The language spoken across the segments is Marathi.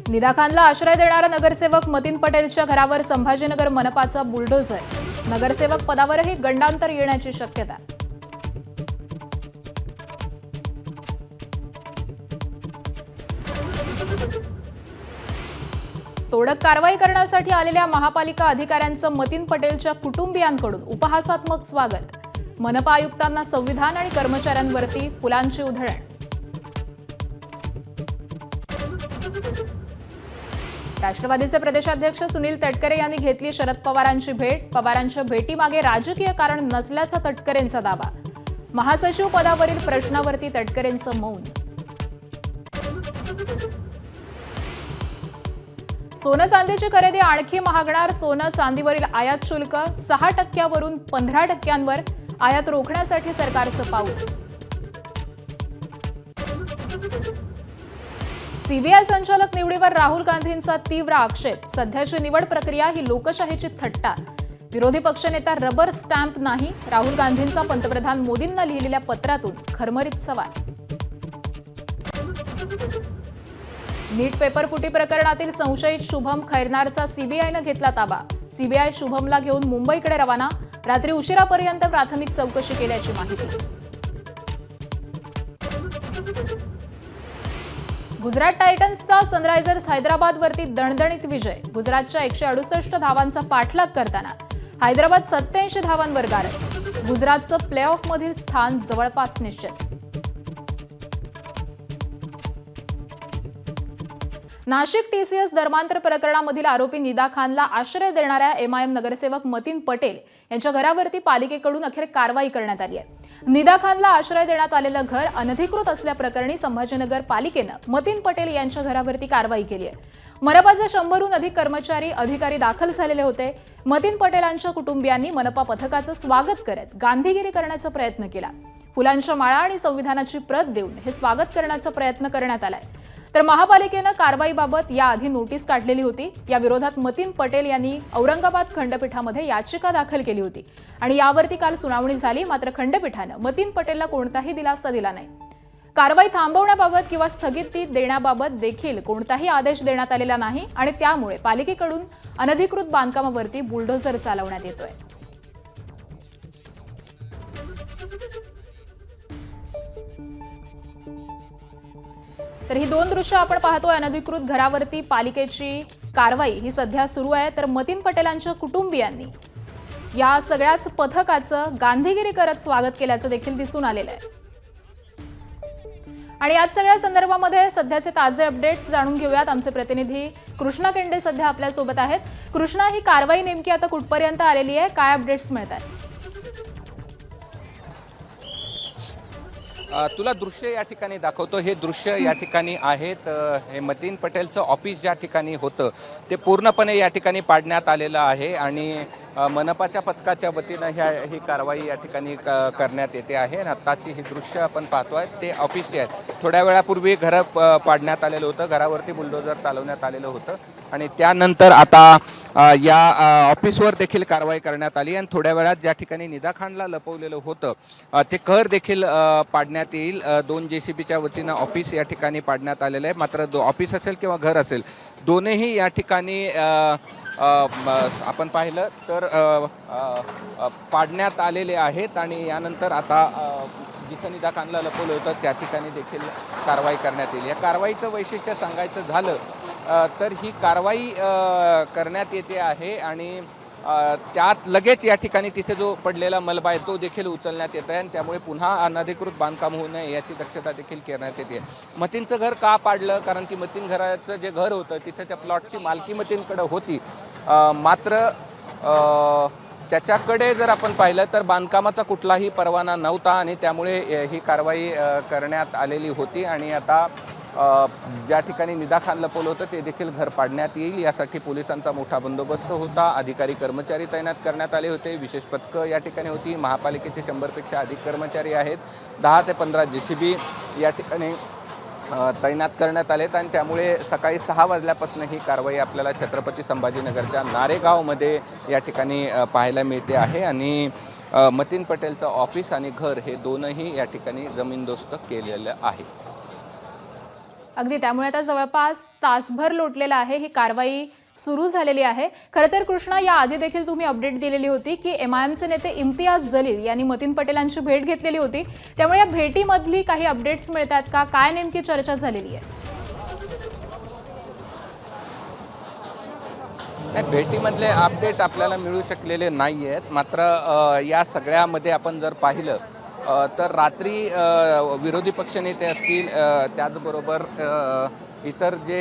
निदा खानला आश्रय देणारा नगरसेवक मतीन पटेलच्या घरावर संभाजीनगर मनपाचा बुलडोझर. नगरसेवक पदावरही गंडांतर येण्याची शक्यता. तोडक कारवाई करण्यासाठी आलेल्या महापालिका अधिकाऱ्यांचं मतीन पटेलच्या कुटुंबियांकडून उपहासात्मक स्वागत. मनपा आयुक्तांना संविधान आणि कर्मचाऱ्यांवरती फुलांची उधळण. राष्ट्रवादीचे प्रदेशाध्यक्ष सुनील तटकरे यांनी घेतली शरद पवारांची भेट. पवारांच्या भेटीमागे राजकीय कारण नसल्याचा तटकरेंचा दावा. महासचिव पदावरील प्रश्नावरती तटकरेंचं मौन. सोनं चांदीची खरेदी आणखी महागणार. सोनं चांदीवरील आयात शुल्क 6% 15%वर आयात रोखण्यासाठी सरकारचं पाऊल. सीबीआय संचालक निवडीवर राहुल गांधींचा तीव्र आक्षेप. सध्याची निवड प्रक्रिया ही लोकशाहीची थट्टा. विरोधी पक्षनेता रबर स्टॅम्प नाही. राहुल गांधींचा पंतप्रधान मोदींना लिहिलेल्या पत्रातून खरमरीत सवाल. नीट पेपरफुटी प्रकरणातील संशयित शुभम खैरनारचा सीबीआयनं घेतला ताबा. सीबीआय शुभमला घेऊन मुंबईकडे रवाना. रात्री उशिरापर्यंत प्राथमिक चौकशी केल्याची माहिती. गुजरात टायटन्सचा सनरायझर्स हैदराबादवरती दणदणीत विजय. गुजरातच्या 168 धावांचा पाठलाग करताना हैदराबाद 87 धावांवर गारद. गुजरातचं प्लेऑफमधील स्थान जवळपास निश्चित. नाशिक टीसीएस धर्मांतर प्रकरणामधील आरोपी निदा खानला आश्रय देणाऱ्या एमआयएम नगरसेवक मतीन पटेल यांच्या घरावरती पालिकेकडून अखेर कारवाई करण्यात आली आहे. निदा खानला आश्रय देण्यात आलेलं घर अनधिकृत असल्याप्रकरणी संभाजीनगर पालिकेनं मतीन पटेल यांच्या घरावरती कारवाई केली आहे. मनपाचे 100हून अधिक कर्मचारी अधिकारी दाखल झालेले होते. मतीन पटेलांच्या कुटुंबियांनी मनपा पथकाचं स्वागत करत गांधीगिरी करण्याचा प्रयत्न केला. फुलांच्या माळा आणि संविधानाची प्रत देऊन हे स्वागत करण्याचा प्रयत्न करण्यात आलाय. तर महापालिकेनं कारवाईबाबत याआधी नोटीस काढलेली होती. या विरोधात मतीन पटेल यांनी औरंगाबाद खंडपीठामध्ये याचिका दाखल केली होती आणि यावरती काल सुनावणी झाली. मात्र खंडपीठानं मतीन पटेलला कोणताही दिलासा दिला नाही. कारवाई थांबवण्याबाबत किंवा स्थगिती देण्याबाबत देखील कोणताही आदेश देण्यात आलेला नाही आणि त्यामुळे पालिकेकडून अनधिकृत बांधकामावरती बुलडोझर चालवण्यात येतोय. तर ही दोन दृश्य आपण पाहतोय. अनधिकृत घरावरती पालिकेची कारवाई ही सध्या सुरू आहे. तर मतीन पटेलांच्या कुटुंबियांनी या सगळ्याच पथकाचं गांधीगिरी करत स्वागत केल्याचं देखील दिसून आलेलं आहे. आणि याच सगळ्या संदर्भामध्ये सध्याचे ताजे अपडेट्स जाणून घेऊयात. आमचे प्रतिनिधी कृष्णा केंडे सध्या आपल्या सोबत आहेत. कृष्णा, ही कारवाई नेमकी आता कुठपर्यंत आलेली आहे? काय अपडेट्स मिळतात? तुला दृश्य या ठिकाणी दाखवतो. हे दृश्य या ठिकाणी आहेत. हे मतीन पटेलचं ऑफिस ज्या ठिकाणी होतं ते पूर्णपणे या ठिकाणी पाडण्यात आलेलं आहे आणि मनपाच्या पथकाच्या वतीनं ही कारवाई या ठिकाणी करण्यात येते आहे. आणि आत्ताची ही दृश्य आपण पाहतोय ते ऑफिसचे आहेत. थोड्या वेळापूर्वी घर पाडण्यात आलेलं होतं. घरावरती बुलडोझर चालवण्यात आलेलं होतं आणि त्यानंतर आता या ऑफिसवर देखील कारवाई करण्यात आली. आणि थोड्या वेळात ज्या ठिकाणी निदा खानला लपवलेलं होतं ते घर देखील पाडण्यात येईल. 2 JCBच्या वतीनं ऑफिस या ठिकाणी पाडण्यात आलेलं आहे. मात्र ऑफिस असेल किंवा घर असेल दोन्ही या ठिकाणी आपण पाहिलं तर पाडण्यात आलेले आहेत. आणि यानंतर आता जिथं निदा खानला लपवलं होतं त्या ठिकाणी देखील कारवाई करण्यात येईल. या कारवाईचं वैशिष्ट्य सांगायचं झालं तर ही कारवाई करण्यात येते आहे आणि त्यात लगेच या ठिकाणी तिथे जो पडलेला मलबा आहे तो देखील उचलण्यात येत आहे आणि त्यामुळे पुन्हा अनधिकृत बांधकाम होऊ नये याची दक्षता देखील करण्यात येते. मतीनचं घर का पाडलं? कारण की मतीन घराचं जे घर होतं तिथे त्या प्लॉटची मालकी मतीनकडे होती. मात्र त्याच्याकडे जर आपण पाहिलं तर बांधकामाचा कुठलाही परवाना नव्हता आणि त्यामुळे ही कारवाई करण्यात आलेली होती. आणि आता ज्या ठिकाणी निदा खान लपवलं होतं ते देखील घर पाडण्यात येईल. यासाठी पोलिसांचा मोठा बंदोबस्त होता. अधिकारी कर्मचारी तैनात करण्यात आले होते. विशेष पथकं या ठिकाणी होती. महापालिकेचे 100पेक्षा अधिक कर्मचारी आहेत. 10 ते 15 JCB या ठिकाणी तैनात करण्यात आलेत. आणि त्यामुळे सकाळी 6 वाजल्यापासून ही कारवाई आपल्याला छत्रपती संभाजीनगरच्या नारेगावमध्ये या ठिकाणी पाहायला मिळते आहे. आणि मतीन पटेलचं ऑफिस आणि घर हे दोनही या ठिकाणी जमीनदोस्त केलेलं आहे. अगदी त्यामुळे आता जवळपास तासभर लोटलेला आहे, ही कारवाई सुरू झालेली आहे. खरं तर कृष्णा, या आधी देखील तुम्ही अपडेट दिलेली होती की एमआयएमचे नेते इम्तियाज जलील यांनी मतीन पटेलांची भेट घेतलेली होती. त्यामुळे या भेटीमधली काही अपडेट्स मिळतात का? काय नेमकी चर्चा झालेली आहे? भेटीमधले अपडेट आपल्याला मिळू शकलेले नाही आहेत. मात्र या सगळ्यामध्ये आपण जर पाहिलं तर रात्री विरोधी पक्षनेते असतील, त्याचबरोबर इतर जे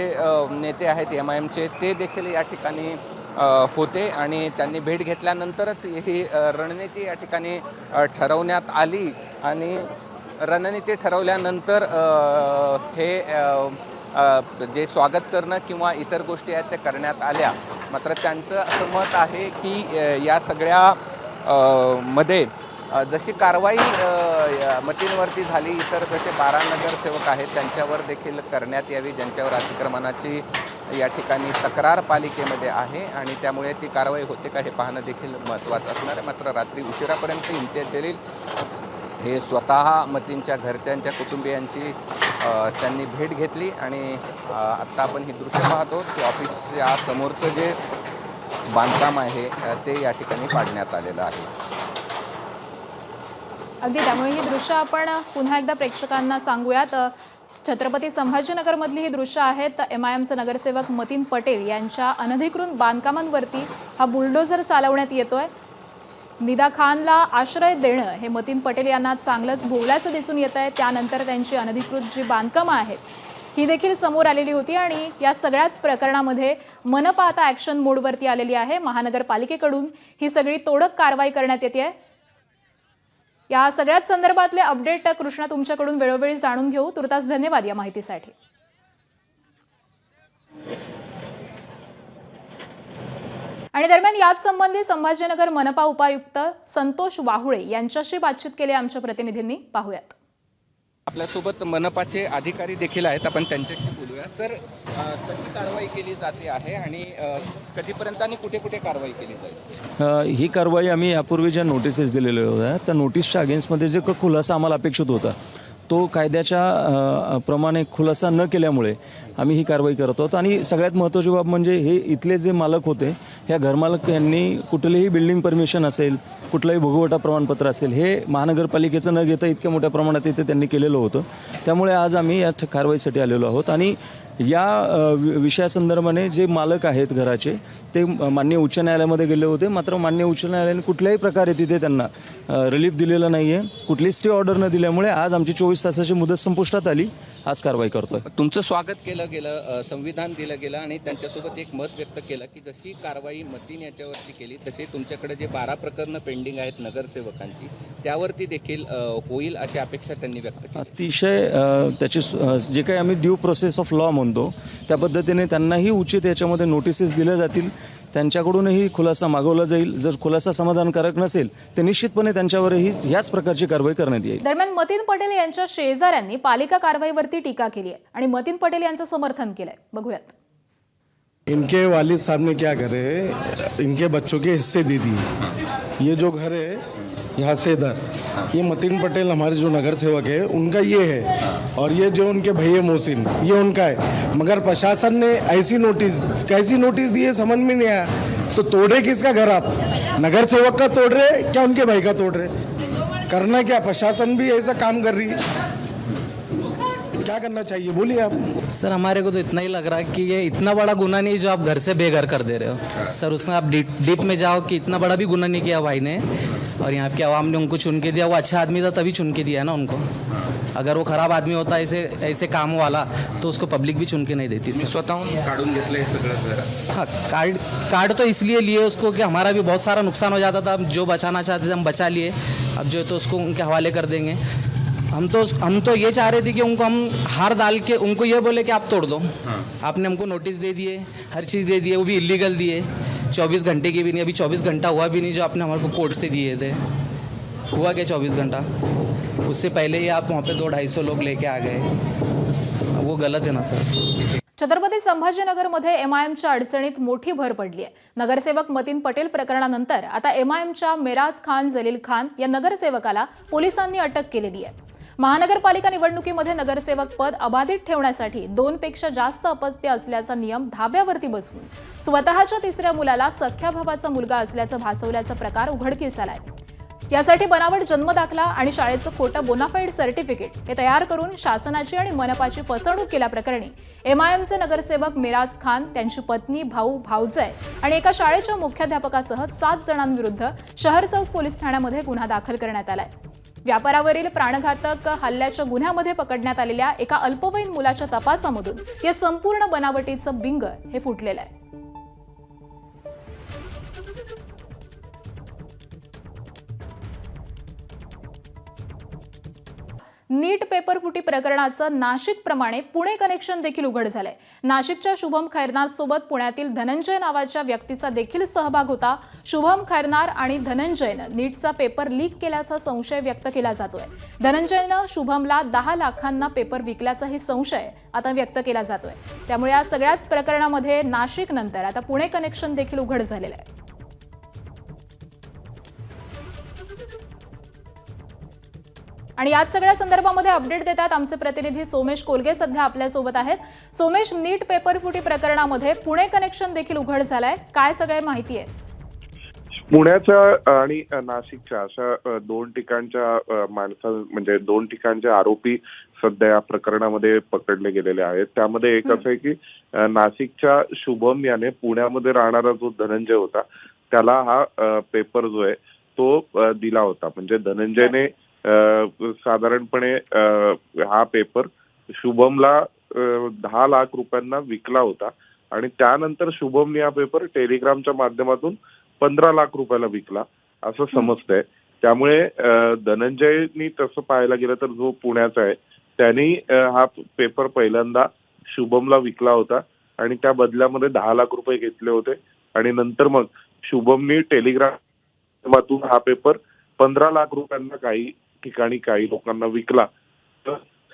नेते आहेत MIMचे ते देखील या ठिकाणी होते आणि त्यांनी भेट घेतल्यानंतरच ही रणनीती या ठिकाणी ठरवण्यात आली आणि रणनीती ठरवल्यानंतर हे जे स्वागत करणं किंवा इतर गोष्टी आहेत ते करण्यात आल्या. मात्र त्यांचं असं मत आहे की या सगळ्या मध्ये जशी कारवाई मतींवरती झाली, इतर जसे 12 नगरसेवक आहेत त्यांच्यावर देखील करण्यात यावी, ज्यांच्यावर अतिक्रमणाची या ठिकाणी तक्रार पालिकेमध्ये आहे आणि त्यामुळे ती कारवाई होते का हे पाहणं देखील महत्त्वाचं असणार आहे. मात्र रात्री उशिरापर्यंत इम्तियाज जलील हे स्वतः मतींच्या घरच्यांच्या कुटुंबियांची त्यांनी भेट घेतली आणि आत्ता आपण ही दृश्य पाहतो की ऑफिसच्या समोरचं जे बांधकाम आहे ते या ठिकाणी पाडण्यात आलेलं आहे. अगदी त्यामुळे ही दृश्य आपण पुन्हा एकदा प्रेक्षकांना सांगूयात. छत्रपती संभाजीनगरमधली ही दृश्य आहेत. MIMचे नगरसेवक मतीन पटेल यांच्या अनधिकृत बांधकामांवरती हा बुलडोझर चालवण्यात येतोय. निदा खानला आश्रय देणं हे मतीन पटेल यांना चांगलंच भोवल्याचं दिसून येत आहे. त्यानंतर त्यांची अनधिकृत जी बांधकामं आहेत ही देखील समोर आलेली होती आणि या सगळ्याच प्रकरणामध्ये मनपा आता ॲक्शन मोडवरती आलेली आहे. महानगरपालिकेकडून ही सगळी तोडक कारवाई करण्यात येते आहे. या सगळ्याच संदर्भातले अपडेट कृष्णा तुमच्याकडून वेळोवेळी जाणून घेऊ. तुर्तास धन्यवाद या माहितीसाठी. आणि दरम्यान याच संबंधी संभाजीनगर मनपा उपायुक्त संतोष वाहुळे यांच्याशी बातचीत केली आमच्या प्रतिनिधींनी. पाहूयात. आपल्यासोबत मनपाचे अधिकारी देखील आहेत, आपण त्यांच्याशी बोलूया. सर, कशी कारवाई केली जाते आहे आणि कधीपर्यंत आणि कुठे कुठे कारवाई केली जाईल? ही कारवाई आम्ही यापूर्वी ज्या नोटिसेस दिलेल्या होत्या त्या नोटीसच्या अगेन्स्टमध्ये जे खुलासा आम्हाला अपेक्षित होता तो कायद्याच्या प्रमाणे खुलासा न केल्यामुळे आम्ही ही कारवाई करत आहोत. आणि सगळ्यात महत्त्वाची बाब म्हणजे हे इथले जे मालक होते, ह्या घरमालक यांनी कुठलेही बिल्डिंग परमिशन असेल, कुठलंही भोगवटा प्रमाणपत्र असेल, हे महानगरपालिकेचं न घेता इतक्या मोठ्या प्रमाणात इथे त्यांनी केलेलं होतं. त्यामुळे आज आम्ही या कारवाईसाठी आलेलो आहोत. आणि या विषयासंदर्भाने जे मालक आहेत घराचे ते माननीय उच्च न्यायालयामध्ये गेले होते. मात्र माननीय उच्च न्यायालयाने कुठल्याही प्रकारे तिथे त्यांना रिलीफ दिलेलं नाही आहे. कुठली स्टे ऑर्डर न दिल्यामुळे आज आमची 24 तासाची मुदत संपुष्टात आली. आज कारवाई करतोय. तुमचं स्वागत केलं गेलं, संविधान दिलं गेलं आणि त्यांच्यासोबत एक मत व्यक्त केलं की जशी कारवाई मतीन याच्यावरती केली तसे तुमच्याकडे जे 12 प्रकरणं पेंडिंग आहेत नगरसेवकांची त्यावरती देखील होईल अशी अपेक्षा त्यांनी व्यक्त केली. अतिशय त्याची जे काही आम्ही ड्यू प्रोसेस ऑफ लॉ म्हणतो त्या पद्धतीने त्यांनाही उचित याच्यामध्ये नोटिसेस दिल्या जातील. त्यांच्याकडूनही खुलासा मागवला जाईल. जर खुलासा समाधानकारक नसेल तर निश्चितपणे त्यांच्यावरही ह्याच प्रकारची कारवाई करण्यात येईल. दरम्यान मतीन पटेल यांच्या शेजाऱ्यांनी पालिका कारवाईवरती टीका केली आहे आणि मतीन पटेल यांचं समर्थन केलंय. बघूयात. इनके वालिद साहब ने क्या करे, इनके बच्चों के हिस्से दे दिए. ये जो घर है यहाँ से इधर, ये मतीन पटेल हमारे जो नगर सेवक है उनका ये है, और ये जो उनके भैया मोहसिन ये उनका है. मगर प्रशासन ने ऐसी नोटिस कैसी नोटिस दी है समझ में नहीं आया. तो तोड़ रहे किसका घर आप? नगर सेवक का तोड़ रहे क्या उनके भाई का तोड़ रहे? करना क्या? प्रशासन भी ऐसा काम कर रही है. क्या करना चाहिए बोलिए आप. सर, हमारे को तो इतना ही लग रहा है कि ये इतना बड़ा गुनाह नहीं जो आप घर से बेघर कर दे रहे हो. सर, उसमें आप डीप में जाओ कि इतना बड़ा भी गुनाह नहीं किया भाई ने, और यहाँ की आवाम ने उनको चुन के दिया. वो अच्छा आदमी था तभी चुन के दिया ना उनको. अगर वो खराब आदमी होता ऐसे काम वाला तो उसको पब्लिक भी चुन के नहीं देती. स्वतःहून काढून घेतलं हे सगळं घर. हाँ, कार्ड तो इसलिए लिए उसको कि हमारा भी बहुत सारा नुकसान हो जाता था. हम जो बचाना चाहते थे हम बचा लिए. अब जो है तो उसको उनके हवाले कर देंगे. हम तो ये चाह रहे थे कि उनको हम हार डाल के उनको ये बोले कि आप तोड़ दो. आपने हमको नोटिस दे दिए, हर चीज़ दे दिए, वो भी इलीगल दिए. 24 घंटे की भी नहीं, अभी 24 घंटा हुआ भी नहीं जो आपने हमारे को कोर्ट से दिए थे. हुआ क्या 24 घंटा? उससे पहले ही आप वहाँ पे 200-250 लोग लेके आ गए. वो गलत है ना सर. छत्रपती संभाजीनगरमध्ये MIMच्या अडचणीत मोठी भर पडली आहे. नगरसेवक मतीन पटेल प्रकरणानंतर आता MIMच्या मेराज खान जलील खान या नगरसेवकाला पोलिसांनी अटक केलेली आहे. महानगरपालिका निवडणुकीमध्ये नगरसेवक पद अबाधित ठेवण्यासाठी 2 पेक्षा जास्त अपत्य असल्याचा नियम धाब्यावरती बसवून स्वतःच्या तिसऱ्या मुलाला सख्या भावाचा मुलगा असल्याचं भासवल्याचा प्रकार उघडकीस आलाय। यासाठी बनावट जन्मदाखला आणि शाळेचं खोटं बोनाफाईड सर्टिफिकेट हे तयार करून शासनाची आणि मनपाची फसवणूक केल्याप्रकरणी एमआयएमचे नगरसेवक मिराज खान, त्यांची पत्नी, भाऊ, भाऊजय आणि एका शाळेच्या मुख्याध्यापकासह 7 जणांविरुद्ध शहर चौक पोलीस ठाण्यामध्ये गुन्हा दाखल करण्यात आलाय। व्यापारावरील प्राणघातक हल्ल्याच्या गुन्ह्यामध्ये पकडण्यात आलेल्या एका अल्पवयीन मुलाच्या तपासामधून या संपूर्ण बनावटीचं बिंग हे फुटलेलं आहे। नीट पेपर फुटी प्रकरणाचं नाशिकप्रमाणे पुणे कनेक्शन देखील उघड झालंय। नाशिकच्या शुभम खैरनार सोबत पुण्यातील धनंजय नावाच्या व्यक्तीचा देखील सहभाग होता। शुभम खैरनार आणि धनंजयनं नीटचा पेपर लीक केल्याचा संशय व्यक्त केला जातोय। धनंजयनं शुभमला 10 लाखांना पेपर विकल्याचाही संशय आता व्यक्त केला जातोय। त्यामुळे या सगळ्याच प्रकरणामध्ये नाशिक नंतर आता पुणे कनेक्शन देखील उघड झालेलं आहे। आणि याच सगळ्या संदर्भामध्ये अपडेट देतात आमचे प्रतिनिधी सोमेश कोलगे सध्या आपल्या सोबत आहेत। सोमेश, नीट पेपर फुटी प्रकरणामध्ये पुणे कनेक्शन देखील उघड झालंय, काय सगळी माहिती आहे? पुण्याच्या आणि नाशिकच्या अशा 2 ठिकाणच्या म्हणजे 2 ठिकाणचे आरोपी सध्या या प्रकरणामध्ये पकडले गेलेले आहेत। त्यामध्ये एक असं आहे की नाशिकच्या शुभम याने पुण्यामध्ये राहणारा जो धनंजय होता त्याला हा पेपर जो आहे तो दिला होता। म्हणजे धनंजयने साधारणपणे हा पेपर शुभमला 10 लाख रुपयांना विकला होता आणि त्यानंतर शुभमने हा पेपर टेलिग्रामच्या माध्यमातून 15 लाख रुपयाला विकला असं समजतंय। त्यामुळे धनंजयनी तसं पाहायला गेलं तर जो पुण्याचा आहे त्यांनी हा पेपर पहिल्यांदा शुभमला विकला होता आणि त्या बदल्यामध्ये 10 लाख रुपये घेतले होते आणि नंतर मग शुभमनी टेलिग्रामतून हा पेपर 15 लाख रुपयांना काही ठिकाणी काही लोकांना विकला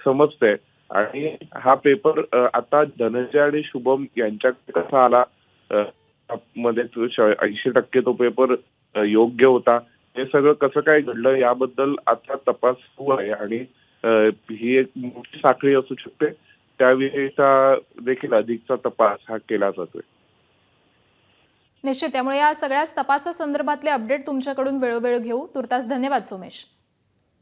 समजतंय। आणि हा पेपर आता धनंजय आणि शुभम यांच्याकडे कसा आला मध्ये 80% तो पेपर योग्य होता, हे सगळं कसं काय घडलं याबद्दल आता तपास सुरू आहे आणि ही एक मोठी साखळी असू शकते, त्याविषयीचा देखील अधिकचा तपास हा केला जातोय। निश्चित, त्यामुळे या सगळ्याच तपासासंदर्भातले अपडेट तुमच्याकडून वेळोवेळी घेऊ। तुर्तास धन्यवाद सोमेश।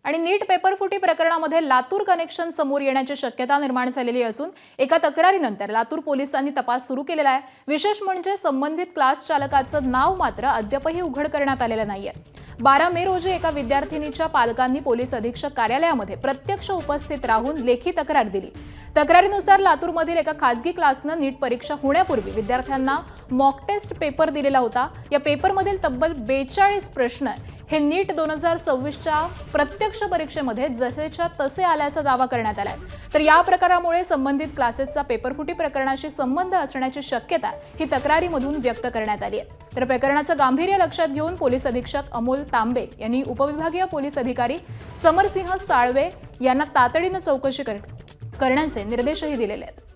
आणि नीट पेपर फुटी प्रकरणामध्ये लातूर कनेक्शन समोर येण्याची शक्यता निर्माण झालेली असून एका तक्रारीनंतर लातूर पोलिसांनी तपास सुरू केलेला आहे। विशेष म्हणजे संबंधित क्लास चालकाचं नाव मात्र अद्यापही उघड करण्यात आलेलं नाहीये। 12 मे रोजी एका विद्यार्थिनीच्या पालकांनी पोलीस अधीक्षक कार्यालयामध्ये प्रत्यक्ष उपस्थित राहून लेखी तक्रार दिली। तक्रारीनुसार लातूरमधील एका खासगी क्लासनं नीट परीक्षा होण्यापूर्वी विद्यार्थ्यांना मॉक टेस्ट पेपर दिलेला होता। या पेपरमधील तब्बल 42 प्रश्न हे नीट 2026च्या प्रत्यक्ष परीक्षेमध्ये जसेच्या तसे आल्याचा दावा करण्यात आलाय। तर या प्रकारामुळे संबंधित क्लासेसचा पेपरफुटी प्रकरणाशी संबंध असण्याची शक्यता ही तक्रारीमधून व्यक्त करण्यात आली आहे। तर प्रकरणाचं गांभीर्य लक्षात घेऊन पोलीस अधीक्षक अमोल तांबे यांनी उपविभागीय पोलीस अधिकारी समरसिंह साळवे यांना तातडीनं चौकशी करण्याचे निर्देशही दिलेले आहेत।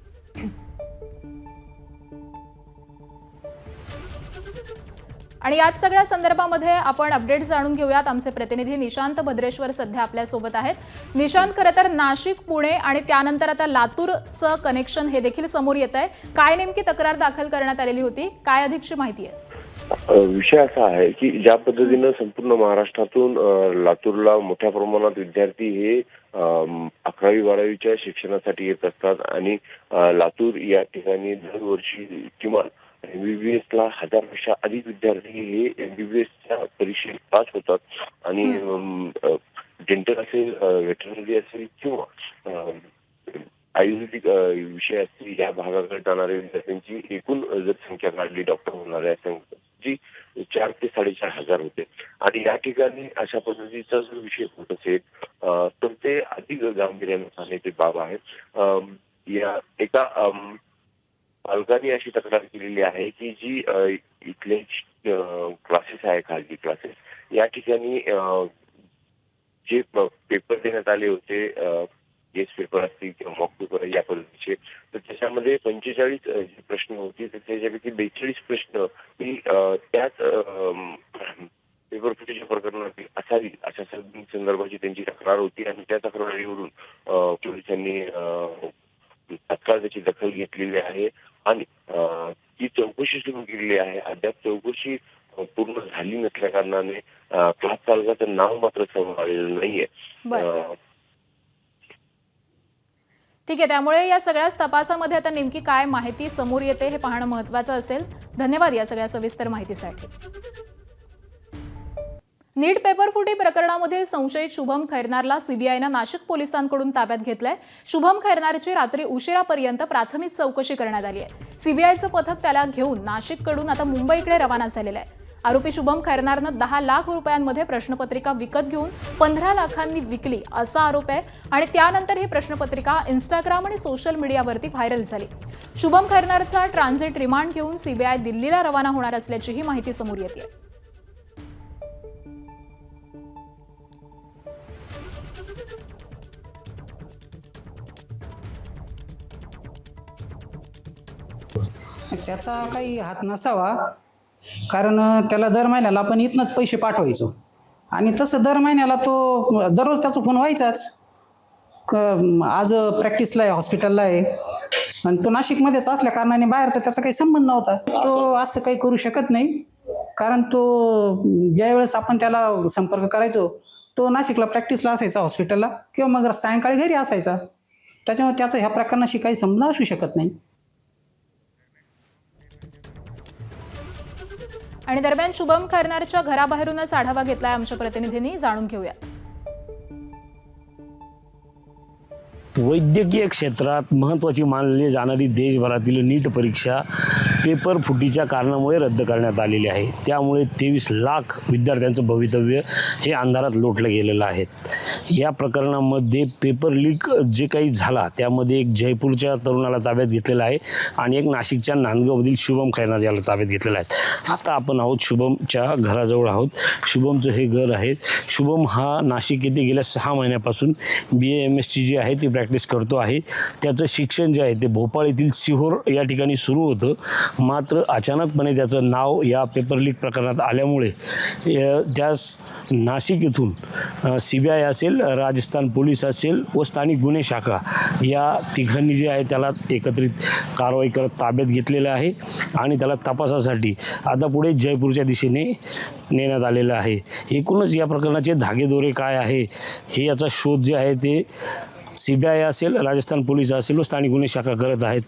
आणि याच सगळ्या संदर्भामध्ये आपण अपडेट जाणून घेऊयात। आमचे प्रतिनिधी निशांत भद्रेश्वर सध्या आपल्या सोबत आहेत। निशांत, खरं तर नाशिक, पुणे आणि त्यानंतर आता लातूरचं कनेक्शन हे देखील समोर येत आहे। काय नेमकी तक्रार दाखल करण्यात आलेली होती, काय अधिकची माहिती आहे? विषय असा आहे की ज्या पद्धतीनं संपूर्ण महाराष्ट्रातून लातूरला मोठ्या प्रमाणात विद्यार्थी हे 11वी-12वीच्या शिक्षणासाठी येत असतात आणि लातूर या ठिकाणी दरवर्षी किमान MBBS ला 1000पेक्षा अधिक विद्यार्थी हे MBBSच्या परीक्षेत पास होतात आणि डेंटल असेल, वेटरनरी असेल किंवा आयुर्वेदिक विषय असतील या भागाकडे जाणाऱ्या विद्यार्थ्यांची एकूण जर संख्या काढली डॉक्टर होणाऱ्या संख्येची 4 ते 4,500 होते आणि या ठिकाणी अशा पद्धतीचा जर विषय होत असेल तर ते अधिक गांभीर्याने सांगण्याची बाब आहे। या एका पालकांनी अशी तक्रार केलेली आहे की जी इथले क्लासेस आहे, खाजगी क्लासेस, या ठिकाणी जे पेपर देण्यात आले होते, गेस्ट पेपर असतील किंवा मॉक पेपर या पद्धतीचे, तर त्याच्यामध्ये 45 जे प्रश्न होते तर त्याच्यापैकी 42 प्रश्न ही त्याच पेपर फुटीच्या प्रकरणातील असावी अशा संदर्भाची त्यांची तक्रार होती आणि त्या तक्रारीवरून पोलिसांनी तात्काळ त्याची दखल घेतलेली आहे आणि ती चौकशी सुरू केलेली आहे. अद्याप चौकशी पूर्ण झाली नसल्या कारणाने क्लास चालकाचं नाव मात्र समोर आलेलं नाहीये. ठीक आहे, त्यामुळे या सगळ्याच तपासामध्ये आता नेमकी काय माहिती समोर येते हे पाहणं महत्त्वाचं असेल. धन्यवाद या सगळ्या सविस्तर माहितीसाठी. नीट पेपरफुटी प्रकरणामधील संशयित शुभम खैरनारला सीबीआयनं नाशिक पोलिसांकडून ताब्यात घेतलंय. शुभम खैरनारची रात्री उशिरापर्यंत प्राथमिक चौकशी करण्यात आली आहे. सीबीआयचं पथक त्याला घेऊन नाशिककडून आता मुंबईकडे रवाना झालेलं आहे. आरोपी शुभम खैरनारनं 10 लाख रुपयांमध्ये प्रश्नपत्रिका विकत घेऊन 15 लाखांनी विकली असा आरोप आहे आणि त्यानंतर ही प्रश्नपत्रिका इंस्टाग्राम आणि सोशल मीडियावरती व्हायरल झाली. शुभम खैरनारचा ट्रान्झिट रिमांड घेऊन सीबीआय दिल्लीला रवाना होणार असल्याचीही माहिती समोर येते. त्याचा काही हात नसावा, कारण त्याला दर महिन्याला आपण इथनंच पैसे पाठवायचो आणि तसं दर महिन्याला तो दररोज त्याचा फोन व्हायचाच. आज प्रॅक्टिसला आहे, हॉस्पिटलला आहे आणि तो नाशिकमध्येच असल्या कारणाने बाहेरचा त्याचा काही संबंध नव्हता. तो असं काही करू शकत नाही, कारण तो ज्यावेळेस आपण त्याला संपर्क करायचो तो नाशिकला प्रॅक्टिसला असायचा, हॉस्पिटलला, किंवा मग सायंकाळी घरी असायचा. त्याच्यामुळे त्याचा ह्या प्रकरणाशी काही संबंध असू शकत नाही. आणि दरम्यान शुभम खैरनारच्या घराबाहेरूनच आढावा घेतलाय आमच्या प्रतिनिधींनी. जाणून घेऊया. वैद्यकीय क्षेत्रात महत्त्वाची मानली जाणारी देशभरातील नीट परीक्षा पेपर फुटीच्या कारणामुळे रद्द करण्यात आलेली आहे. त्यामुळे 23 लाख विद्यार्थ्यांचं भवितव्य हे अंधारात लोटलं गेलेलं आहे. या प्रकरणामध्ये पेपर लीक जे काही झाला त्यामध्ये एक जयपूरच्या तरुणाला ताब्यात घेतलेला आहे आणि एक नाशिकच्या नांदगावमधील शुभम खैरनार याला ताब्यात घेतलेला आहे. आता आपण आहोत शुभमच्या घराजवळ आहोत. शुभमचं हे घर आहे. शुभम हा नाशिक येथे गेल्या 6 महिन्यापासून BAMSची जी आहे ती प्रॅक्टिस करतो आहे. त्याचं शिक्षण जे आहे ते भोपाळ येथील सिहोर या ठिकाणी सुरू होतं. मात्र अचानकपणे त्याचं नाव या पेपर लीक प्रकरणात आल्यामुळे त्यास नाशिक येथून CBI असेल, राजस्थान पोलीस असेल व स्थानिक गुन्हे शाखा या तिघांनी जे आहे त्याला एकत्रित कारवाई करत ताब्यात घेतलेलं आहे आणि त्याला तपासासाठी आता पुढे जयपूरच्या दिशेने नेण्यात आलेलं आहे. एकूणच या प्रकरणाचे धागेदोरे काय आहे हे याचा शोध जे आहे ते CBI असेल, राजस्थान पोलीस असेल व स्थानिक गुन्हे शाखा करत आहेत.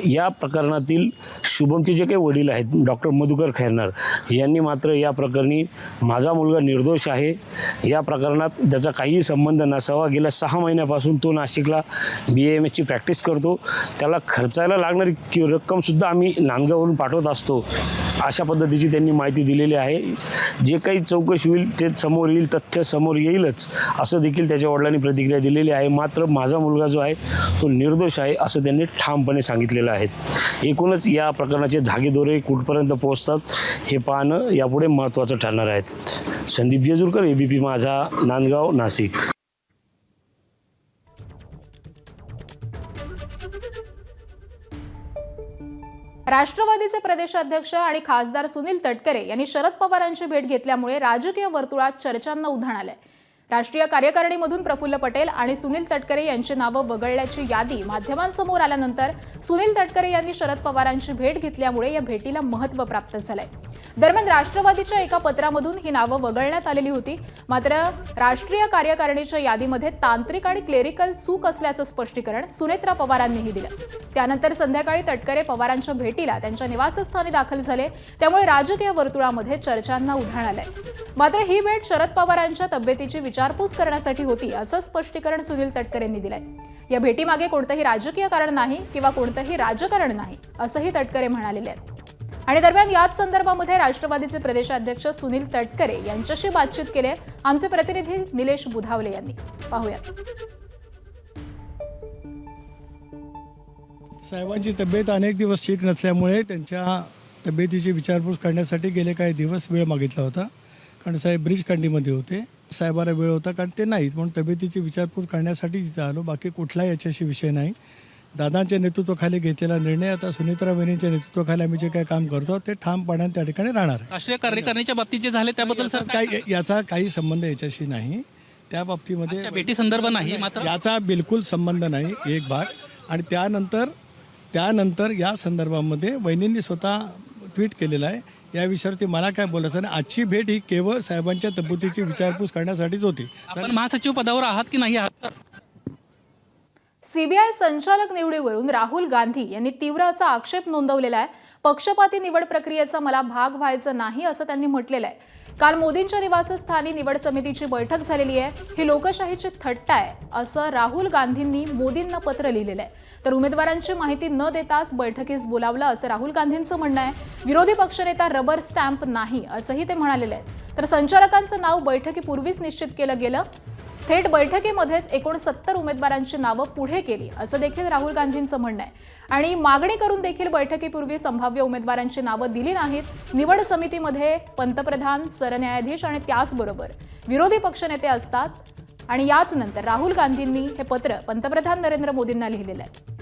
या प्रकरणातील शुभमचे जे काही वडील आहेत डॉक्टर मधुकर खैरनार यांनी मात्र या प्रकरणी माझा मुलगा निर्दोष आहे, या प्रकरणात त्याचा काहीही संबंध नसावा, गेल्या 6 महिन्यापासून तो नाशिकला BAMSची प्रॅक्टिस करतो, त्याला खर्चायला लागणारी रक्कमसुद्धा आम्ही नांदगाववरून पाठवत असतो, अशा पद्धतीची त्यांनी माहिती दिलेली आहे. जे काही चौकशी होईल ते समोर येईल, तथ्य समोर येईलच असं देखील त्याच्या वडिलांनी प्रतिक्रिया दिलेली आहे. मात्र माझा मुलगा जो आहे तो निर्दोष आहे असं त्यांनी ठामपणे सांगितलेलं आहे. एकूणच या प्रकरणाचे धागेदोरे कुठपर्यंत पोहोचतात हे पाहणं यापुढे महत्त्वाचं ठरणार आहे. संदीप जेजुरकर, ABP माझा, नांदगाव, नाशिक. राष्ट्रवादीचे प्रदेशाध्यक्ष आणि खासदार सुनील तटकरे यांनी शरद पवारांची भेट घेतल्यामुळे राजकीय वर्तुळात चर्चांना उधाण आलंय. राष्ट्रीय कार्यकारिणीमधून प्रफुल्ल पटेल आणि सुनील तटकरे यांची नावं वगळल्याची यादी माध्यमांसमोर आल्यानंतर सुनील तटकरे यांनी शरद पवारांची भेट घेतल्यामुळे या भेटीला महत्त्व प्राप्त झालंय. दरम्यान राष्ट्रवादीच्या एका पत्रामधून ही नावं वगळण्यात आलेली होती. मात्र राष्ट्रीय कार्यकारिणीच्या यादीमध्ये तांत्रिक आणि क्लेरिकल चूक असल्याचं स्पष्टीकरण सुनेत्रा पवारांनीही दिलं. त्यानंतर संध्याकाळी तटकरे पवारांच्या भेटीला त्यांच्या निवासस्थानी दाखल झाले. त्यामुळे राजकीय वर्तुळामध्ये चर्चांना उधाण आलंय. मात्र ही भेट शरद पवारांच्या तब्येतीची विचारपूस करण्यासाठी होती असं स्पष्टीकरण सुनील तटकरेंनी दिलंय. या भेटीमागे कोणतंही राजकीय कारण नाही किंवा कोणतंही राजकारण नाही असंही तटकरे म्हणालेले आहेत. आणि दरम्यान याच संदर्भामध्ये राष्ट्रवादीचे प्रदेशाध्यक्ष सुनील तटकरे यांच्याशी बातचीत केली आहे आमचे प्रतिनिधी निलेश बुधावले यांनी. पाहूयात. साहेबांची तब्येत अनेक दिवस ठीक नसल्यामुळे त्यांच्या तब्येतीची विचारपूस करण्यासाठी गेले काही दिवस वेळ मागितला होता, कारण साहेब ब्रिज कंडीमध्ये होते. साहेबांना वेळ होता कारण ते नाहीत, म्हणून तब्येतीची विचारपूस करण्यासाठी तिथं आलो. बाकी कुठलाही याच्याशी विषय नाही. दादांच्या नेतृत्वाखाली घेतलेला निर्णय आता सुनीत्रा वहिनींच्या नेतृत्वाखाली आम्ही जे काही काम करतो ते ठामपणाने त्या ठिकाणी राहणार आहे. राष्ट्रीय कार्यकारिणीच्या बाबतीत जे झाले त्याबद्दल सर काही याचा काही संबंध याच्याशी नाही. त्या बाबतीमध्ये अच्छा, भेटी संदर्भ नाही मात्र याचा बिलकुल संबंध नाही एक भाग. आणि त्यानंतर या संदर्भामध्ये वहिनींनी स्वतः ट्विट केलेलं आहे. या विषयावरती मला काय बोलायचं नाही. आजची भेट ही केवळ साहेबांच्या तब्येतीची विचारपूस करण्यासाठीच होती. आपण महासचिव पदावर आहात की नाही आहात? सीबीआय संचालक निवडीवरून राहुल गांधी यांनी तीव्र असा आक्षेप नोंदवलेला आहे. पक्षपाती निवड प्रक्रियेचा मला भाग व्हायचं नाही असं त्यांनी म्हटलेलं आहे. काल मोदींच्या निवासस्थानी निवड समितीची बैठक झालेली आहे. ही लोकशाहीची थट्टा आहे असं राहुल गांधींनी मोदींना पत्र लिहिलेलं आहे. तर उमेदवारांची माहिती न देताच बैठकीस बोलावलं असं राहुल गांधींचं म्हणणं आहे. विरोधी पक्षनेता रबर स्टॅम्प नाही असंही ते म्हणालेले आहेत. तर संचालकांचं नाव बैठकीपूर्वीच निश्चित केलं गेलं. थेट बैठकीमध्येच 69 उमेदवारांची नावं पुढे केली असं देखील राहुल गांधींचं म्हणणं आहे. आणि मागणी करून देखील बैठकीपूर्वी संभाव्य उमेदवारांची नावं दिली नाहीत. निवड समितीमध्ये पंतप्रधान, सरन्यायाधीश आणि त्याचबरोबर विरोधी पक्षनेते असतात. आणि याच नंतर राहुल गांधींनी हे पत्र पंतप्रधान नरेंद्र मोदींना लिहिलेलं आहे.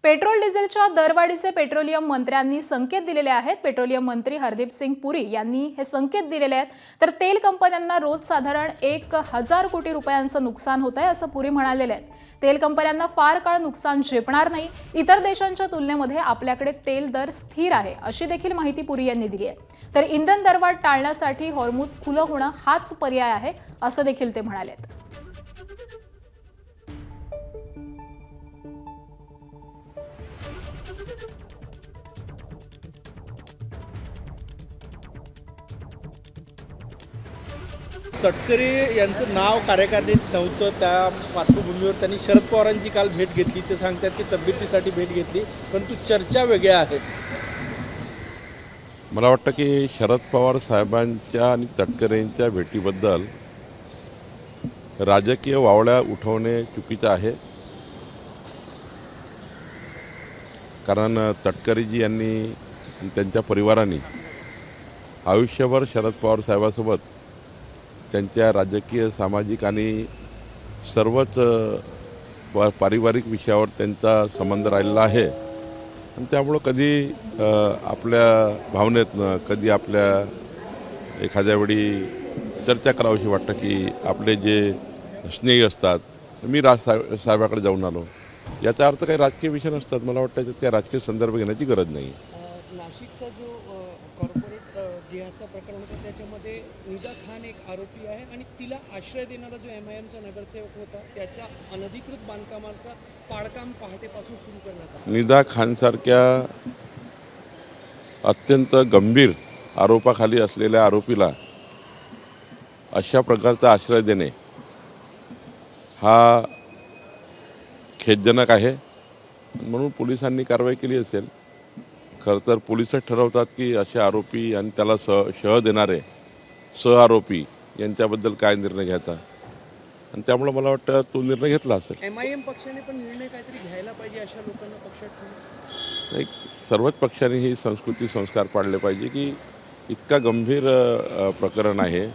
पेट्रोल डिझेलच्या दरवाढीचे पेट्रोलियम मंत्र्यांनी संकेत दिलेले आहेत. पेट्रोलियम मंत्री हरदीप सिंग पुरी यांनी हे संकेत दिलेले आहेत. तर तेल कंपन्यांना रोज साधारण 1000 कोटी रुपयांचं नुकसान होत आहे असं पुरी म्हणालेले आहेत. तेल कंपन्यांना फार काळ नुकसान झेपणार नाही. इतर देशांच्या तुलनेमध्ये आपल्याकडे तेल दर स्थिर आहे अशी देखील माहिती पुरी यांनी दिली आहे. तर इंधन दरवाढ टाळण्यासाठी हॉर्मुझ खुलं होणं हाच पर्याय आहे असं देखील ते म्हणाले. तटकरे यांचं नाव कार्यकारिणीत नव्हतं. त्या पार्श्वभूमीवर त्यांनी शरद पवारांची काल भेट घेतली. ते सांगतात की तब्येतीसाठी भेट घेतली, परंतु चर्चा वेगळ्या आहेत. मला वाटतं की शरद पवार साहेबांच्या आणि तटकरेंच्या भेटीबद्दल राजकीय वावड्या उठवणे चुकीचं आहे. कारण तटकरेजी यांनी आणि त्यांच्या परिवाराने आयुष्यभर शरद पवार साहेबांसोबत त्यांच्या राजकीय, सामाजिक आणि सर्वच पारिवारिक विषयावर त्यांचा संबंध राहिलेला आहे. आणि त्यामुळं कधी आपल्या भावनेतनं, कधी आपल्या एखाद्या वेळी चर्चा करावीशी वाटतं की आपले जे स्नेही असतात. मी साहेबाकडे जाऊन आलो, याचा अर्थ काही राजकीय विषय नसतात. मला वाटतं त्याच्यात काही राजकीय संदर्भ घेण्याची गरज नाही. नाशिकचा जो कॉर्पोरेट जिहादचा प्रकरण होतं त्याच्यामध्ये निदा खान एक आरोपी आहे आणि तिला आश्रय देणारा जो MIMचा नगरसेवक होता त्याच्या अनधिकृत बांधकामाचा पाडकाम पहाटेपासून सुरू करण्यात आलं. निदा खानसारख्या अत्यंत गंभीर आरोपाखाली असलेल्या आरोपीला अशा प्रकारचा आश्रय देणे हा खेदजनक आहे. म्हणून पोलिसांनी कारवाई केली असेल. खरं तर पोलिसच ठरवतात की असे आरोपी आणि त्याला शह देणारे आरोपी यांच्याबद्दल काय निर्णय घ्यायचा. आणि त्यामुळे मला वाटतं तो निर्णय घेतला असेल. MIM पक्षाने पण निर्णय काहीतरी घ्यायला पाहिजे अशा लोकांना पक्षात ठेवून. नाही, सर्वच पक्षांनी ही संस्कृती, संस्कार पाळले पाहिजे की इतका गंभीर प्रकरण आहे,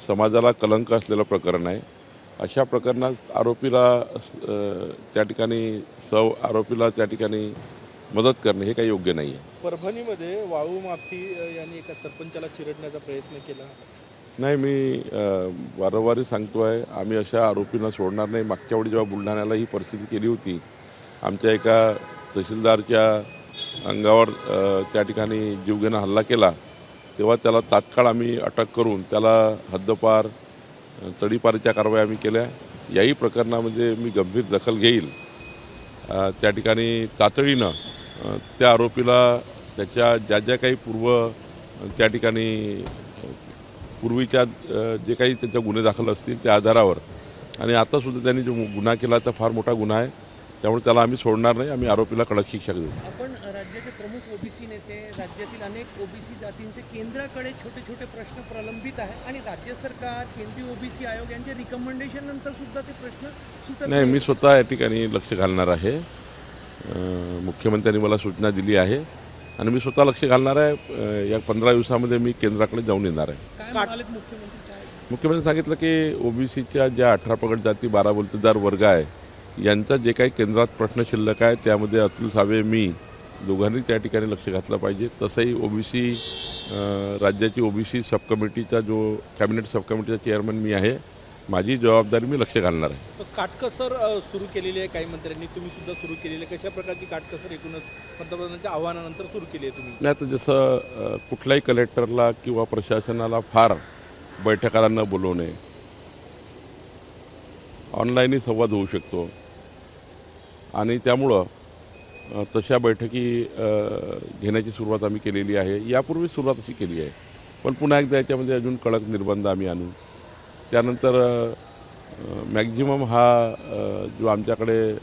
समाजाला कलंक असलेलं प्रकरण आहे. अशा प्रकरणात आरोपीला त्या ठिकाणी मदत करणे हे काही योग्य नाही आहे. परभणीमध्ये वाळू माफी यांनी एका सरपंचाला चिरडण्याचा प्रयत्न केला. नाही, मी वारंवार सांगतो आहे, आम्ही अशा आरोपींना सोडणार नाही. मागच्या वेळी जेव्हा बुलढाण्याला ही परिस्थिती केली होती, आमच्या एका तहसीलदारच्या अंगावर त्या ठिकाणी जीवघेणा हल्ला केला, तेव्हा त्याला तात्काळ आम्ही अटक करून त्याला हद्दपार, तडीपारीच्या कारवाई आम्ही केल्या. याही प्रकरणामध्ये मी गंभीर दखल घेईल. त्या ठिकाणी तातडीनं त्या आरोपीला त्याच्या ज्या काही त्या ठिकाणी पूर्वीच्या जे काही त्यांच्या गुन्हे दाखल असतील त्या आधारावर, आणि आतासुद्धा त्यांनी जो गुन्हा केला तर फार मोठा गुन्हा आहे, त्यामुळे त्याला आम्ही सोडणार नाही. आम्ही आरोपीला कडक शिक्षा देऊ. आपण राज्याचे प्रमुख ओबीसी नेते, राज्यातील अनेक ओबीसी जातींचे केंद्राकडे छोटे छोटे प्रश्न प्रलंबित आहे आणि राज्य सरकार, केंद्रीय ओबीसी आयोग यांचे रिकमेंडेशन नंतर सुद्धा ते प्रश्न सुटत नाही. मी स्वतः या ठिकाणी लक्ष घालणार आहे. मुख्यमंत्र्यांनी मला सूचना दिली आहे आणि मी स्वतः लक्ष घालणार आहे. या 15 दिवसामध्ये मी केंद्राकडे जाऊन येणार आहे. मुख्यमंत्री सांगितलं की ओबीसीच्या ज्या 18 पगड जाती, 12 बलुतेदार वर्ग आहे, यांचा जे काही केंद्रात प्रश्न शिल्लक आहे त्यामध्ये अतुल सावे, मी दोघांनी त्या ठिकाणी लक्ष घातलं पाहिजे. तसंही ओबीसी राज्याची ओबीसी सब कमिटीचा जो कॅबिनेट सब कमिटीचा चेअरमन मी आहे, माझी जबाबदारी मी लक्ष घालणार आहे. काटकसर सुरू केलेली आहे काही मंत्र्यांनी, तुम्ही सुद्धा सुरू केलेली आहे. कशा प्रकारची काटकसर एकूणच पंतप्रधानांच्या आव्हानानंतर सुरू केली आहे तुम्ही? नाही तर जसं कुठल्याही कलेक्टरला किंवा प्रशासनाला फार बैठकाला न बोलवणे, ऑनलाईनही संवाद होऊ शकतो आणि त्यामुळं तशा बैठकी घेण्याची सुरुवात आम्ही केलेली आहे. यापूर्वी सुरुवात अशी केली आहे, पण पुन्हा एकदा याच्यामध्ये अजून कडक निर्बंध आम्ही आणू. त्यानंतर मॅक्झिमम हा जो आमच्याकडे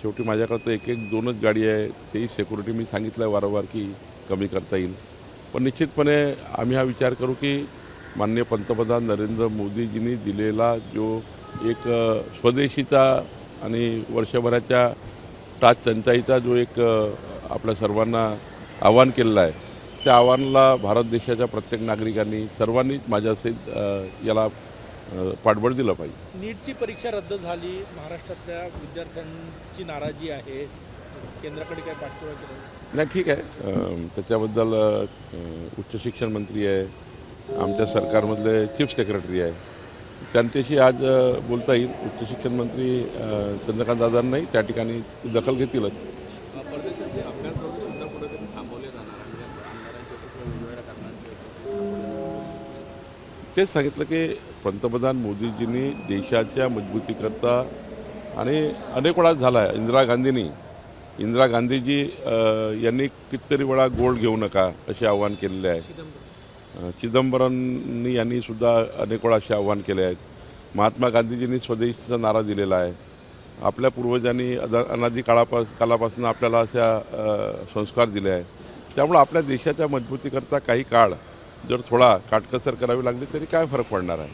शेवटी माझ्याकडे तर एक दोनच गाडी आहे, तेही सिक्युरिटी मी सांगितलं आहे वारंवार की कमी करता येईल. पण निश्चितपणे आम्ही हा विचार करू की माननीय पंतप्रधान नरेंद्र मोदीजींनी दिलेला जो एक स्वदेशीचा आणि वर्षभराच्या टाच टंचाईचा जो एक आपल्या सर्वांना आव्हान केलेलं आहे, त्या आव्हानाला भारत देशाच्या प्रत्येक नागरिकांनी सर्वांनीच माझ्यासहित याला पाठबळ दिलं पाहिजे. नीटची परीक्षा रद्द झाली, महाराष्ट्रातल्या विद्यार्थ्यांची नाराजी आहे, केंद्राकडे काय पाठपुरावा केला? नाही, ठीक आहे. त्याच्याबद्दल उच्च शिक्षण मंत्री आहे, आमच्या सरकारमधले चीफ सेक्रेटरी आहे, त्यांच्याशी आज बोलता येईल. उच्च शिक्षण मंत्री चंद्रकांत दादांनाही त्या ठिकाणी ती दखल घेतीलच. परदेशातले अभ्यासक्रम सुद्धा कुठेतरी थांबवले जाणार आणि आमदारांच्या वेगवेगळ्या कारणांचे तेच सांगितलं की पंतप्रधान मोदीजींनी देशाच्या मजबूतीकरता आणि अनेक वेळा झाला आहे. इंदिरा गांधीजी यांनी कितीतरी वेळा गोल्ड घेऊ नका असे आवाहन केलेले आहे. चिदंबरम यांनी सुद्धा अनेक वेळा असे आव्हान केले आहेत. महात्मा गांधीजींनी स्वदेशीचा नारा दिलेला आहे. आपल्या पूर्वजांनी अनादी काळापासून आपल्याला अशा संस्कार दिले आहेत. त्यामुळे आपल्या देशाच्या मजबूतीकरता काही काळ जर थोडा काटकसर करावी लागली तरी काय फरक पडणार आहे.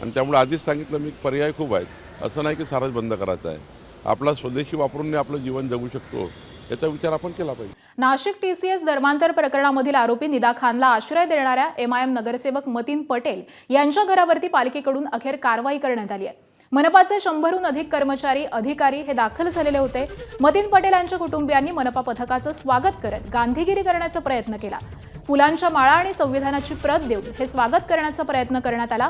आणि त्यामुळे आधीच सांगितलं मी, पर्याय खूप आहेत. असं नाही की सारंच बंद करायचं आहे. आपला स्वदेशी वापरून आपलं जीवन जगू शकतो याचा विचार आपण केला पाहिजे. नाशिक टीसीएस धर्मांतर प्रकरणामधील आरोपी निदा खानला आश्रय देणाऱ्या एमआयएम नगरसेवक मतीन पटेल यांच्या घरावरती पालिकेकडून अखेर कारवाई करण्यात आली आहे. मनपाचे 100हून अधिक कर्मचारी अधिकारी हे दाखल झालेले होते. मतीन पटेल यांच्या कुटुंबियांनी मनपा पथकाचं स्वागत करत गांधीगिरी करण्याचा प्रयत्न केला. फुलांच्या माळा आणि संविधानाची प्रत देऊन हे स्वागत करण्याचा प्रयत्न करण्यात आला.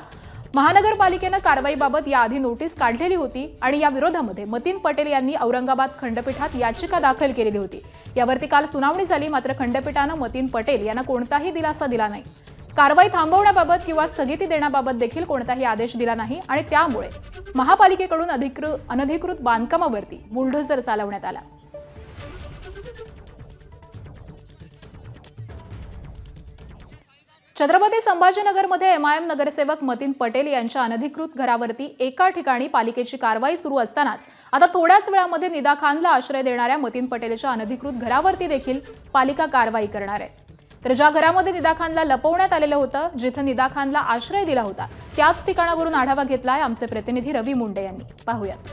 महानगरपालिकेनं कारवाईबाबत याआधी नोटीस काढलेली होती आणि या विरोधामध्ये मतीन पटेल यांनी औरंगाबाद खंडपीठात याचिका दाखल केलेली होती. यावरती काल सुनावणी झाली, मात्र खंडपीठानं मतीन पटेल यांना कोणताही दिलासा दिला नाही. कारवाई थांबवण्याबाबत किंवा स्थगिती देण्याबाबत देखील कोणताही आदेश दिला नाही आणि त्यामुळे महापालिकेकडून अनधिकृत बांधकामावरती बुलडोझर चालवण्यात आला. छत्रपती संभाजीनगरमध्ये एमआयएम नगरसेवक मतीन पटेल यांच्या अनधिकृत घरावरती एका ठिकाणी पालिकेची कारवाई सुरू असतानाच आता थोड्याच वेळामध्ये निदा खानला आश्रय देणाऱ्या मतीन पटेलच्या अनधिकृत घरावरती देखील पालिका कारवाई करणार आहे. तर ज्या घरामध्ये निदा खानला लपवण्यात आलेलं होतं, जिथे निदा खानला आश्रय दिला होता, त्याच ठिकाणावरून आढावा घेतलाय आमचे प्रतिनिधी रवी मुंडे यांनी. पाहूयात.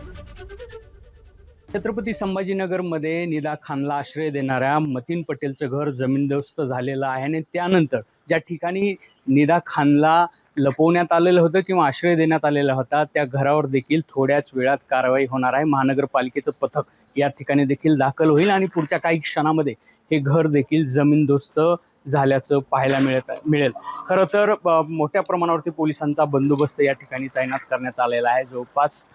छत्रपती संभाजीनगरमध्ये निदा खानला आश्रय देणाऱ्या मतीन पटेलचं घर जमीनदोस्त झालेलं आहे आणि त्यानंतर ज्या ठिकाणी निदा खानला लपवण्यात आलेलं होतं किंवा आश्रय देण्यात आलेला होता, त्या घरावर देखील थोड्याच वेळात कारवाई होणार आहे. महानगरपालिकेचं पथक या ठिकाणी देखील दाखल होईल आणि पुढच्या काही क्षणामध्ये हे घर देखील जमीनदोस्त झाल्याचं पाहायला मिळेल. खरं तर मोठ्या प्रमाणावरती पोलिसांचा बंदोबस्त या ठिकाणी तैनात करण्यात आलेला आहे. जवळपास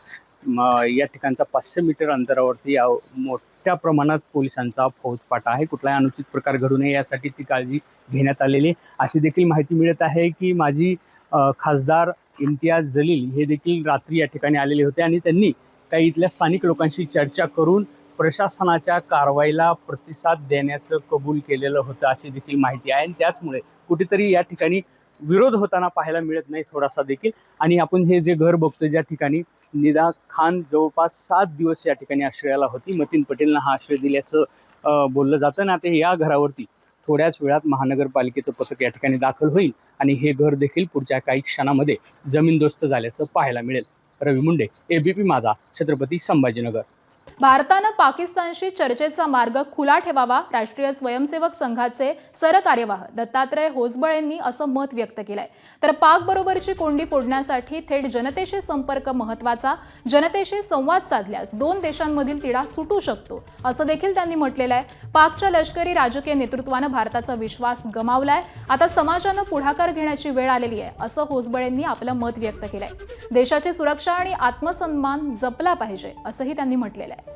या ठिकाणचा 500 मीटर अंतरावरती मोठ्या प्रमाणात पोलिसांचा फौजफाटा आहे. कुठलाही अनुचित प्रकार घडू नये यासाठीची काळजी घेण्यात आलेली अशी देखील माहिती मिळत आहे की माजी खासदार इम्तियाज जलील हे देखील रात्री या ठिकाणी आलेले होते आणि त्यांनी काही इथल्या स्थानिक लोकांशी चर्चा करून प्रशासनाच्या कारवाईला प्रतिसाद देण्याचं कबूल केलेलं होतं अशी देखील माहिती आहे. आणि त्याचमुळे कुठेतरी या ठिकाणी विरोध होताना पाहायला मिळत नाही थोडासा देखील. आणि आपण हे जे घर बघतोय, ज्या ठिकाणी निदा खान जवळपास 7 दिवस या ठिकाणी आश्रयाला होती, मतीन पटेलनं हा आश्रय दिल्याचं बोललं जातं ना. आता या घरावरती थोड्याच वेळात महानगरपालिकेचं पथक या ठिकाणी दाखल होईल आणि हे घर देखील पुढच्या काही क्षणामध्ये जमीनदोस्त झाल्याचं पाहायला मिळेल. रवी मुंडे, एबीपी माझा, छत्रपती संभाजीनगर. भारतानं पाकिस्तानशी चर्चेचा मार्ग खुला ठेवावा. राष्ट्रीय स्वयंसेवक संघाचे सरकार्यवाह दत्तात्रय होसबळ यांनी असं मत व्यक्त केलंय. तर पाक बरोबरची कोंडी फोडण्यासाठी थेट जनतेशी संपर्क महत्वाचा. जनतेशी संवाद साधल्यास दोन देशांमधील तिढा सुटू शकतो असं देखील त्यांनी म्हटलेलं आहे. पाकच्या लष्करी राजकीय नेतृत्वानं भारताचा विश्वास गमावलाय. आता समाजानं पुढाकार घेण्याची वेळ आलेली आहे असं होसबळ यांनी आपलं मत व्यक्त केलंय. देशाची सुरक्षा आणि आत्मसन्मान जपला पाहिजे असंही त्यांनी म्हटलेलं आहे.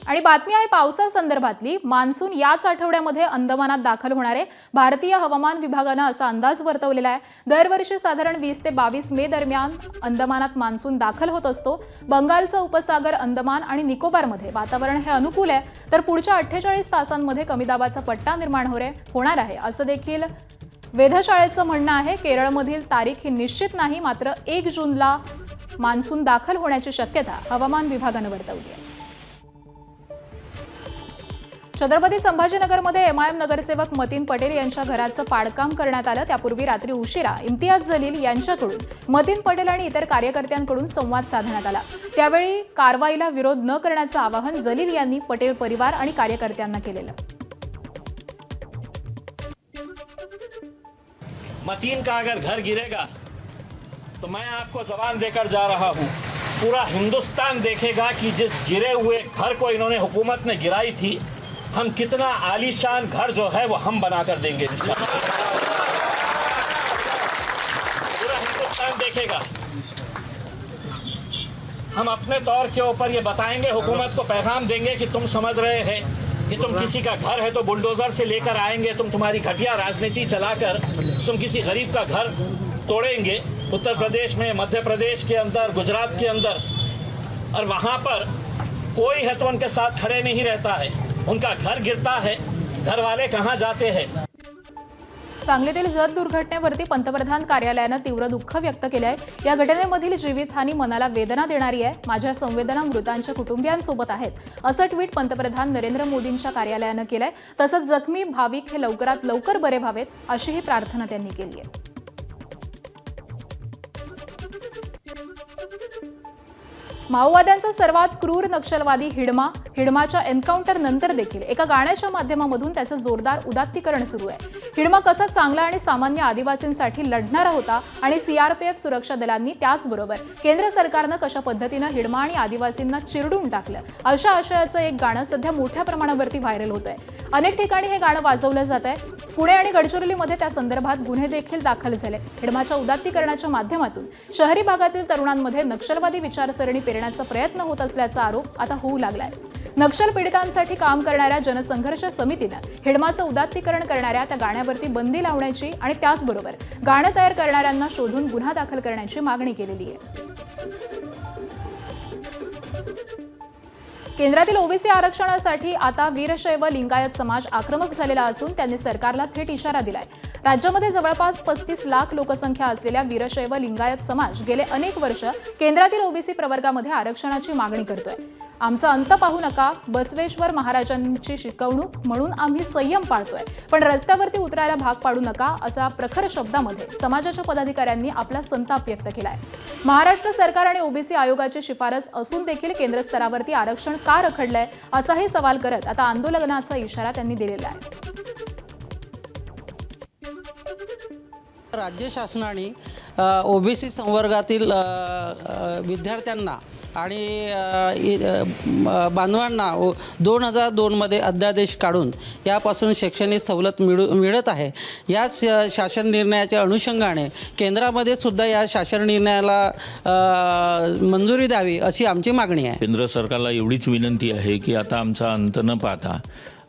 आणि बातमी आहे पावसासंदर्भातली. मान्सून याच आठवड्यामध्ये अंदमानात दाखल होणार आहे. भारतीय हवामान विभागानं असा अंदाज वर्तवलेला आहे. दरवर्षी साधारण 20 ते 22 मे दरम्यान अंदमानात मान्सून दाखल होत असतो. बंगालचा उपसागर, अंदमान आणि निकोबारमध्ये वातावरण हे अनुकूल आहे. तर पुढच्या 48 तासांमध्ये कमी दाबाचा पट्टा निर्माण होणार आहे असं देखील वेधशाळेचं म्हणणं आहे. केरळमधील तारीख ही निश्चित नाही, मात्र 1 जूनला मान्सून दाखल होण्याची शक्यता हवामान विभागानं वर्तवली आहे. छत्रपती संभाजीनगरमध्ये एमआयएम नगरसेवक मतीन पटेल यांच्या घराचं पाडकाम करण्यात आलं. त्यापूर्वी रात्री उशिरा इम्तियाज जलील यांच्याकडून मतीन पटेल आणि इतर कार्यकर्त्यांकडून संवाद साधण्यात आला. त्यावेळी कारवाईला विरोध न करण्याचं आवाहन जलील यांनी पटेल परिवार आणि कार्यकर्त्यांना केलेलं. मतीन का अगर घर गिरेगा तो मैं आपको जबान देकर जा रहा हूँ, पूरा हिंदुस्तान देखेगा कि जिस गिरे हुए घर को इन्होंने हुकूमत ने गिराई थी, हम कितना आलीशान घर जो है वो हम बनाकर देंगे. पूरा हिंदुस्तान देखेगा. हम अपने तौर के ऊपर ये बताएंगे, हुकूमत को पैगाम देंगे कि तुम समझ रहे हैं कि तुम किसी का घर है तो बुलडोजर से लेकर आएंगे, तुम तुम्हारी घटिया राजनीति चलाकर तुम किसी गरीब का घर तोड़ेंगे. उत्तर प्रदेश में, मध्य प्रदेश के अंदर, गुजरात के अंदर, और वहाँ पर कोई है तो उनके साथ खड़े नहीं रहता है. उनका घर गिरता है, घर वाले कहाँ जाते हैं. सांगलीतील जत दुर्घटनेवरती पंतप्रधान कार्यालयानं तीव्र दुःख व्यक्त केलं आहे. या घटनेमधील जीवितहानी मनाला वेदना देणारी आहे. माझ्या संवेदना मृतांच्या कुटुंबियांसोबत आहेत असं ट्विट पंतप्रधान नरेंद्र मोदींच्या कार्यालयानं केलंय. तसंच जखमी भाविक हे लवकरात लवकर बरे व्हावेत अशीही प्रार्थना त्यांनी केली आहे. माओवाद्यांचा सर्वात क्रूर नक्षलवादी हिडमाच्या एन्काउंटर नंतर देखील एका गाण्याच्या माध्यमामधून त्याचं जोरदार उदात्तीकरण सुरू आहे. हिडमा कसा चांगला आणि सामान्य आदिवासींसाठी लढणारा होता आणि सीआरपीएफ सुरक्षा दलांनी त्याचबरोबर केंद्र सरकारनं कशा पद्धतीनं हिडमा आणि आदिवासींना चिरडून टाकलं अशा आशयाचं एक गाणं सध्या मोठ्या प्रमाणावरती व्हायरल होत आहे. अनेक ठिकाणी हे गाणं वाजवलं जात आहे. पुणे आणि गडचिरोलीमध्ये त्या संदर्भात गुन्हे देखील दाखल झाले. हिडमाच्या उदात्तीकरणाच्या माध्यमातून शहरी भागातील तरुणांमध्ये नक्षलवादी विचारसरणी पेरण्याचा प्रयत्न होत असल्याचा आरोप आता होऊ लागलाय. नक्षल पीडितांसाठी काम करणाऱ्या जनसंघर्ष समितीनं हिडमाचं उदात्तीकरण करणाऱ्या त्या गाण्यावरती बंदी लावण्याची आणि त्याचबरोबर गाणं तयार करणाऱ्यांना शोधून गुन्हा दाखल करण्याची मागणी केलेली आहे. केंद्रातील ओबीसी आरक्षणासाठी आता वीरशैव लिंगायत समाज आक्रमक झालेला असून त्यांनी सरकारला थेट इशारा दिलाय. राज्यामध्ये जवळपास 35 लाख लोकसंख्या असलेल्या वीरशैव लिंगायत समाज गेले अनेक वर्ष केंद्रातील ओबीसी प्रवर्गामध्ये आरक्षणाची मागणी करतोय. आमचा अंत पाहू नका, बसवेश्वर महाराजांची शिकवणूक म्हणून आम्ही संयम पाळतोय, पण रस्त्यावरती उतरायला भाग पाडू नका असा प्रखर शब्दामध्ये समाजाच्या पदाधिकाऱ्यांनी आपला संताप व्यक्त केलाय. महाराष्ट्र सरकार आणि ओबीसी आयोगाची शिफारस असून देखील केंद्र स्तरावरती आरक्षण का रखडलंय असाही सवाल करत आता आंदोलनाचा इशारा त्यांनी दिलेला आहे. राज्य शासनाने ओबीसी संवर्गातील विद्यार्थ्यांना आणि बांधवांना 2002मध्ये अध्यादेश काढून यापासून शैक्षणिक सवलत मिळत आहे. याच शासन निर्णयाच्या अनुषंगाने केंद्रामध्ये सुद्धा या शासन निर्णयाला मंजुरी द्यावी अशी आमची मागणी आहे. केंद्र सरकारला एवढीच विनंती आहे की आता आमचा अंत न पाहता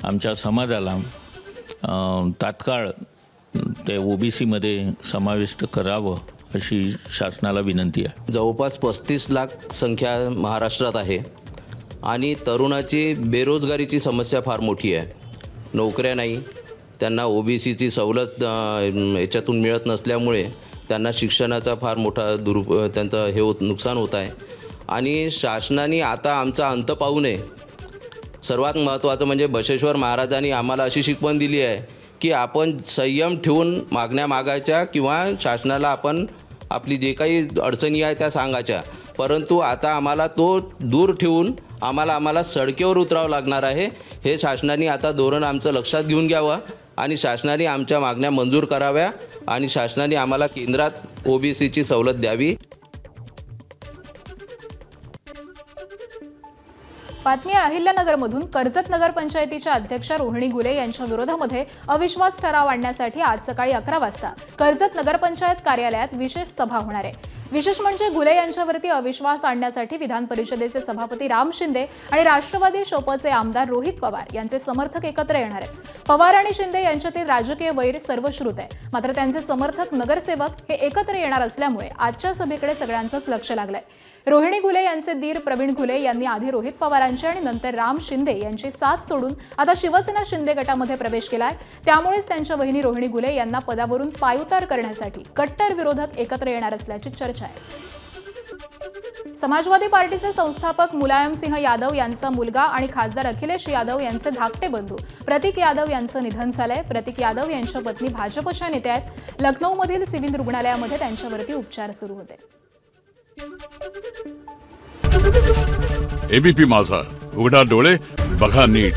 आमच्या समाजाला तात्काळ ते ओबीसीमध्ये समाविष्ट करावं अशी शासनाला विनंती आहे. जवळपास 35 लाख संख्या महाराष्ट्रात आहे आणि तरुणाची बेरोजगारीची समस्या फार मोठी आहे. नोकऱ्या नाही, त्यांना ओबीसीची सवलत याच्यातून मिळत नसल्यामुळे त्यांना शिक्षणाचा फार मोठा त्यांचं नुकसान होत आहे. आणि शासनाने आता आमचा अंत पाहू नये सर्वात महत्त्वाचं म्हणजे बसवेश्वर महाराजांनी आम्हाला अशी शिकवण दिली आहे की आपण संयम ठेवून मागण्या मागायच्या किंवा शासनाला आपण आपली जे काही अडचणी आहे त्या सांगायच्या, परंतु आता आम्हाला तो दूर ठेवून आम्हाला सडकेवर उतरावं लागणार आहे. हे शासनाने आता धोरण आमचं लक्षात घेऊन घ्यावं आणि शासनाने आमच्या मागण्या मंजूर कराव्या आणि शासनाने आम्हाला केंद्रात ओबीसीची सवलत द्यावी. बातमी अहिल्यानगरमधून. कर्जत नगर पंचायतीच्या अध्यक्षा रोहिणी घुले यांच्या विरोधामध्ये अविश्वास ठराव आणण्यासाठी आज सकाळी 11 वाजता कर्जत नगरपंचायत कार्यालयात विशेष सभा होणार आहे. विशेष म्हणजे घुले यांच्यावरती अविश्वास आणण्यासाठी विधान परिषदेचे सभापती राम शिंदे आणि राष्ट्रवादी शोपचे आमदार रोहित पवार यांचे समर्थक एकत्र येणार आहेत. पवार आणि शिंदे यांच्यातील राजकीय वैर सर्वश्रुत आहे, मात्र त्यांचे समर्थक नगरसेवक हे एकत्र येणार असल्यामुळे आजच्या सभेकडे सगळ्यांचंच लक्ष लागलंय. रोहिणी घुले यांचे दीर प्रवीण घुले यांनी आधी रोहित पवारांची आणि नंतर राम शिंदे यांची साथ सोडून आता शिवसेना शिंदे गटामध्ये प्रवेश केलाय. त्यामुळेच त्यांच्या बहिणी रोहिणी घुले यांना पदावरून पायउतार करण्यासाठी कट्टर विरोधक एकत्र येणार असल्याची चर्चा आहे. समाजवादी पार्टीचे संस्थापक मुलायमसिंह यादव यांचा मुलगा आणि खासदार अखिलेश यादव यांचे धाकटे बंधू प्रतीक यादव यांचं निधन झालंय. प्रतीक यादव यांच्या पत्नी भाजपच्या नेत्या आहेत. लखनौमधील सिव्हिल रुग्णालयामध्ये त्यांच्यावरती उपचार सुरू होते. एबीपी माझा, उघडा डोळे बघा नीट.